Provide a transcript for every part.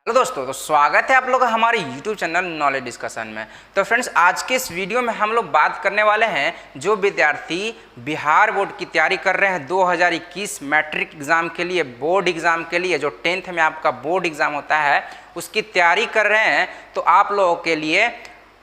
Hello दोस्तों, तो स्वागत है आप लोग हमारे YouTube चैनल नॉलेज डिस्कशन में। तो फ्रेंड्स, आज के इस वीडियो में हम लोग बात करने वाले हैं जो विद्यार्थी बिहार बोर्ड की तैयारी कर रहे हैं 2021 मैट्रिक एग्ज़ाम के लिए, बोर्ड एग्ज़ाम के लिए, जो 10th में आपका बोर्ड एग्ज़ाम होता है उसकी तैयारी कर रहे हैं। तो आप लोगों के लिए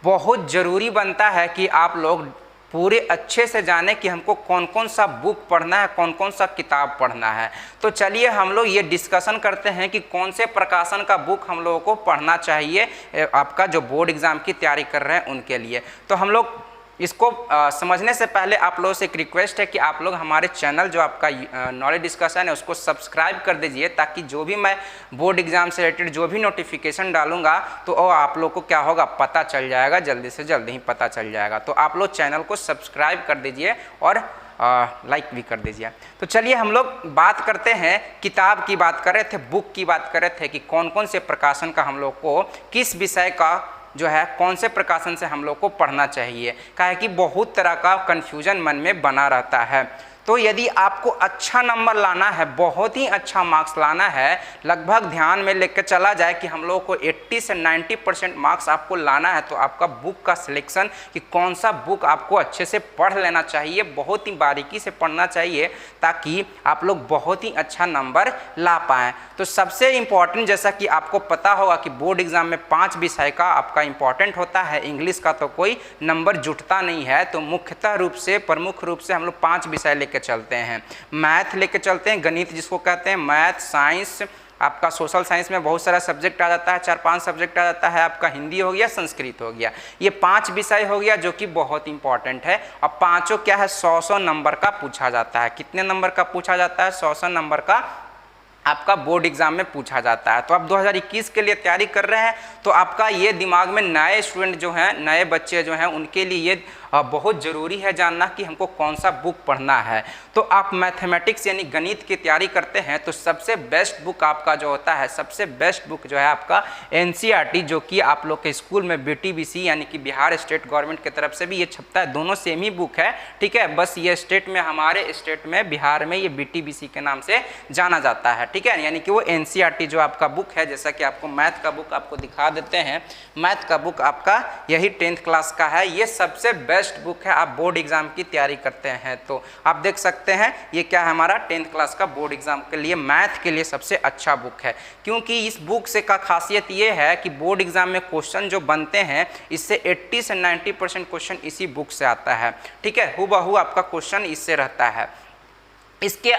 बहुत ज़रूरी बनता है कि आप लोग पूरे अच्छे से जाने कि हमको कौन कौन सा बुक पढ़ना है, कौन कौन सा किताब पढ़ना है। तो चलिए हम लोग ये डिस्कशन करते हैं कि कौन से प्रकाशन का बुक हम लोगों को पढ़ना चाहिए आपका जो बोर्ड एग्ज़ाम की तैयारी कर रहे हैं उनके लिए। तो हम लोग इसको समझने से पहले आप लोगों से एक रिक्वेस्ट है कि आप लोग हमारे चैनल जो आपका नॉलेज डिस्कशन है उसको सब्सक्राइब कर दीजिए, ताकि जो भी मैं बोर्ड एग्ज़ाम से रिलेटेड जो भी नोटिफिकेशन डालूंगा तो वो आप लोग को क्या होगा, पता चल जाएगा, जल्दी से जल्दी ही पता चल जाएगा। तो आप लोग चैनल को सब्सक्राइब कर दीजिए और लाइक भी कर दीजिए। तो चलिए हम लोग बात करते हैं, किताब की बात कर रहे थे, बुक की बात कर रहे थे कि कौन कौन से प्रकाशन का हम लोग को किस विषय का जो है कौन से प्रकाशन से हम लोग को पढ़ना चाहिए। काहे कि बहुत तरह का कन्फ्यूजन मन में बना रहता है। तो यदि आपको अच्छा नंबर लाना है, बहुत ही अच्छा मार्क्स लाना है, लगभग ध्यान में लेकर चला जाए कि हम लोग को 80 से 90% मार्क्स आपको लाना है, तो आपका बुक का सिलेक्शन कि कौन सा बुक आपको अच्छे से पढ़ लेना चाहिए, बहुत ही बारीकी से पढ़ना चाहिए, ताकि आप लोग बहुत ही अच्छा नंबर ला पाएँ। तो सबसे इम्पॉर्टेंट, जैसा कि आपको पता होगा कि बोर्ड एग्ज़ाम में 5 विषय का आपका इम्पॉर्टेंट होता है, इंग्लिश का तो कोई नंबर जुटता नहीं है। तो मुख्यतः रूप से, प्रमुख रूप से हम लोग 5 विषय लेकर चलते हैं। मैथ लेके चलते हैं, गणित जिसको कहते हैं, मैथ, साइंस, आपका सोशल साइंस में बहुत सारा सब्जेक्ट आ जाता है, 4-5 सब्जेक्ट आ जाता है, आपका हिंदी हो गया, संस्कृत हो गया, ये 5 विषय हो गया जो कि बहुत इंपॉर्टेंट है। और पांचों क्या है, 100-100 नंबर का पूछा जाता है। कितने नंबर का पूछा जाता है? 100-100 नंबर का आपका बोर्ड एग्जाम में पूछा जाता है। तो आप 2021 के लिए तैयारी कर रहे हैं तो आपका ये दिमाग में, नए स्टूडेंट जो हैं, नए बच्चे जो हैं, उनके लिए ये बहुत ज़रूरी है जानना कि हमको कौन सा बुक पढ़ना है। तो आप मैथमेटिक्स यानी गणित की तैयारी करते हैं तो सबसे बेस्ट बुक आपका जो होता है, सबसे बेस्ट बुक जो है आपका NCERT, जो कि आप लोग के स्कूल में BTBC यानी कि बिहार स्टेट गवर्नमेंट की तरफ से भी ये छपता है। दोनों सेम ही बुक है, ठीक है, बस ये स्टेट में, हमारे स्टेट में, बिहार में ये BTBC के नाम से जाना जाता है, ठीक है, यानी कि वो NCERT जो आपका बुक है। जैसा कि आपको मैथ का बुक आपको दिखा देते हैं, मैथ का बुक आपका यही 10th क्लास का है, ये सबसे बेस्ट बुक है। आप बोर्ड एग्जाम की तैयारी करते हैं तो आप देख सकते हैं ये क्या है, हमारा 10th क्लास का बोर्ड एग्जाम के लिए, मैथ के लिए सबसे अच्छा बुक है। क्योंकि इस बुक से का खासियत ये है कि बोर्ड एग्जाम में क्वेश्चन जो बनते हैं इससे 80 से 90% क्वेश्चन इसी बुक से आता है, ठीक है, हूबहू आपका क्वेश्चन इससे रहता है। इसके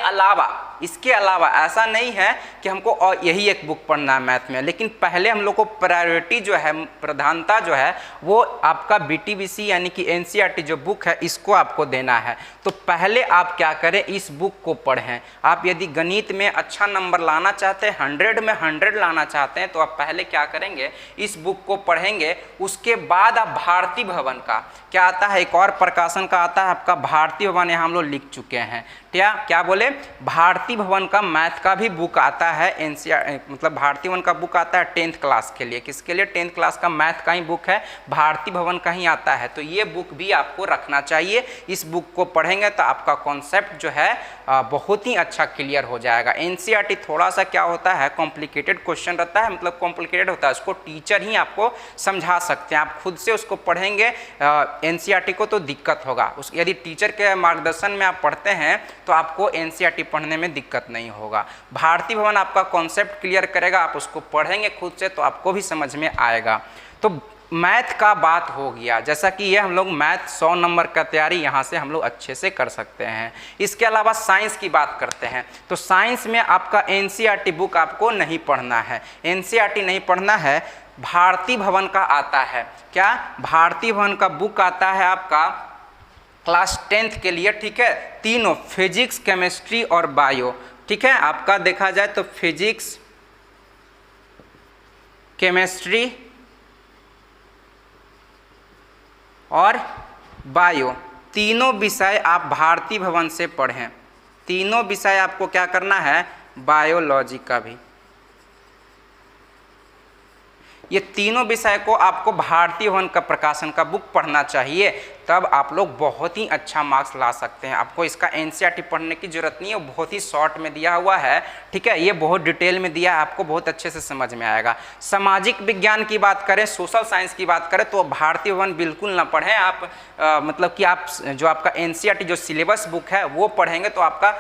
अलावा ऐसा नहीं है कि हमको और यही एक बुक पढ़ना है मैथ में, लेकिन पहले हम लोग को प्रायोरिटी जो है, प्रधानता जो है, वो आपका BTBC यानी कि NCERT जो बुक है इसको आपको देना है। तो पहले आप क्या करें, इस बुक को पढ़ें। आप यदि गणित में अच्छा नंबर लाना चाहते हैं, 100 में 100 लाना चाहते हैं, तो आप पहले क्या करेंगे, इस बुक को पढ़ेंगे। उसके बाद आप भारती भवन का क्या आता है, एक और प्रकाशन का आता है आपका भारती भवन, यहाँ हम लोग लिख चुके हैं, क्या बोले, भारती भवन का मैथ का भी बुक आता है, NCERT मतलब भारती भवन का बुक आता है 10th क्लास के लिए। किसके लिए? 10th क्लास का मैथ का ही बुक है, भारती भवन का ही आता है। तो ये बुक भी आपको रखना चाहिए। इस बुक को पढ़ेंगे तो आपका कॉन्सेप्ट जो है बहुत ही अच्छा क्लियर हो जाएगा। NCERT थोड़ा सा क्या होता है, कॉम्प्लिकेटेड क्वेश्चन रहता है, मतलब कॉम्प्लिकेटेड होता है, उसको टीचर ही आपको समझा सकते हैं। आप खुद से उसको पढ़ेंगे NCERT को तो दिक्कत होगा। यदि टीचर के मार्गदर्शन में आप पढ़ते हैं तो आपको NCERT पढ़ने में दिक्कत नहीं होगा। भारती भवन आपका कॉन्सेप्ट क्लियर करेगा, आप उसको पढ़ेंगे खुद से तो आपको भी समझ में आएगा। तो मैथ का बात हो गया, जैसा कि ये हम लोग मैथ 100 नंबर का तैयारी यहाँ से हम लोग अच्छे से कर सकते हैं। इसके अलावा साइंस की बात करते हैं तो साइंस में आपका NCERT बुक आपको नहीं पढ़ना है, NCERT नहीं पढ़ना है, भारती भवन का आता है। क्या? भारती भवन का बुक आता है आपका क्लास 10th के लिए, ठीक है, तीनों, फिजिक्स, केमिस्ट्री और बायो, ठीक है। आपका देखा जाए तो फिजिक्स, केमिस्ट्री और बायो, तीनों विषय आप भारती भवन से पढ़ें। तीनों विषय आपको क्या करना है, बायोलॉजी का भी, ये तीनों विषय को आपको भारती भवन का प्रकाशन का बुक पढ़ना चाहिए, तब आप लोग बहुत ही अच्छा मार्क्स ला सकते हैं। आपको इसका एनसीईआरटी पढ़ने की जरूरत नहीं है, बहुत ही शॉर्ट में दिया हुआ है, ठीक है। ये बहुत डिटेल में दिया है, आपको बहुत अच्छे से समझ में आएगा। सामाजिक विज्ञान की बात करें, सोशल साइंस की बात करें तो भारतीय वन बिल्कुल ना पढ़ें आप। मतलब कि आप जो आपका एनसीईआरटी जो सिलेबस बुक है वो पढ़ेंगे तो आपका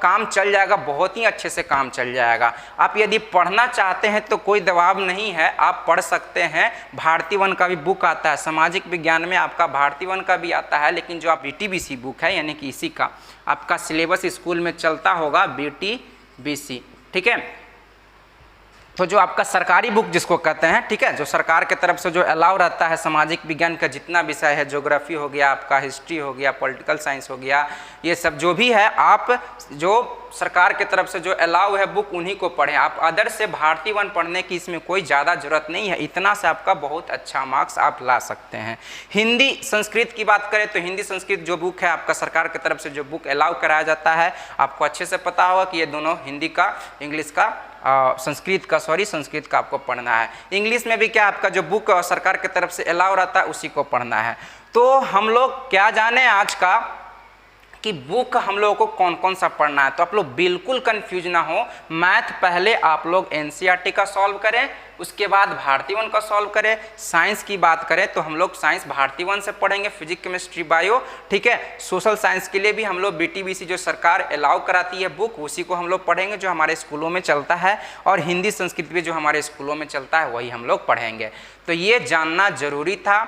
काम चल जाएगा, बहुत ही अच्छे से काम चल जाएगा। आप यदि पढ़ना चाहते हैं तो कोई दबाव नहीं है, आप पढ़ सकते हैं। भारतीय वन का भी बुक आता है, सामाजिक विज्ञान में आपका भारतीय वन का भी आता है, लेकिन जो आप बीटीबीसी बुक है यानी कि इसी का आपका सिलेबस स्कूल में चलता होगा बीटीबीसी, ठीक है। तो जो आपका सरकारी बुक जिसको कहते हैं, ठीक है, जो सरकार के तरफ से जो अलाउ रहता है, सामाजिक विज्ञान का जितना विषय है, ज्योग्राफी हो गया आपका, हिस्ट्री हो गया, पॉलिटिकल साइंस हो गया, ये सब जो भी है आप जो सरकार के तरफ से जो अलाउ है बुक उन्हीं को पढ़ें। आप अदर से भारतीय वन पढ़ने की इसमें कोई ज़्यादा जरूरत नहीं है, इतना से आपका बहुत अच्छा मार्क्स आप ला सकते हैं। हिंदी संस्कृत की बात करें तो हिंदी संस्कृत जो बुक है आपका सरकार की तरफ से जो बुक अलाउ कराया जाता है, आपको अच्छे से पता होगा कि ये दोनों हिंदी का, इंग्लिश का, संस्कृत का आपको पढ़ना है। इंग्लिश में भी क्या आपका जो बुक सरकार की तरफ से अलाउ रहता है उसी को पढ़ना है। तो हम लोग क्या जाने आज का कि बुक हम लोगों को कौन कौन सा पढ़ना है, तो आप लोग बिल्कुल कंफ्यूज ना हो। मैथ पहले आप लोग एनसीईआरटी का सॉल्व करें, उसके बाद भारतीय वन का सॉल्व करें। साइंस की बात करें तो हम लोग साइंस भारतीय वन से पढ़ेंगे, फिजिक्स केमिस्ट्री बायो, ठीक है। सोशल साइंस के लिए भी हम लोग बीटीबीसी जो सरकार अलाउ कराती है बुक उसी को हम लोग पढ़ेंगे जो हमारे स्कूलों में चलता है, और हिंदी संस्कृत भी जो हमारे स्कूलों में चलता है वही हम लोग पढ़ेंगे। तो ये जानना जरूरी था।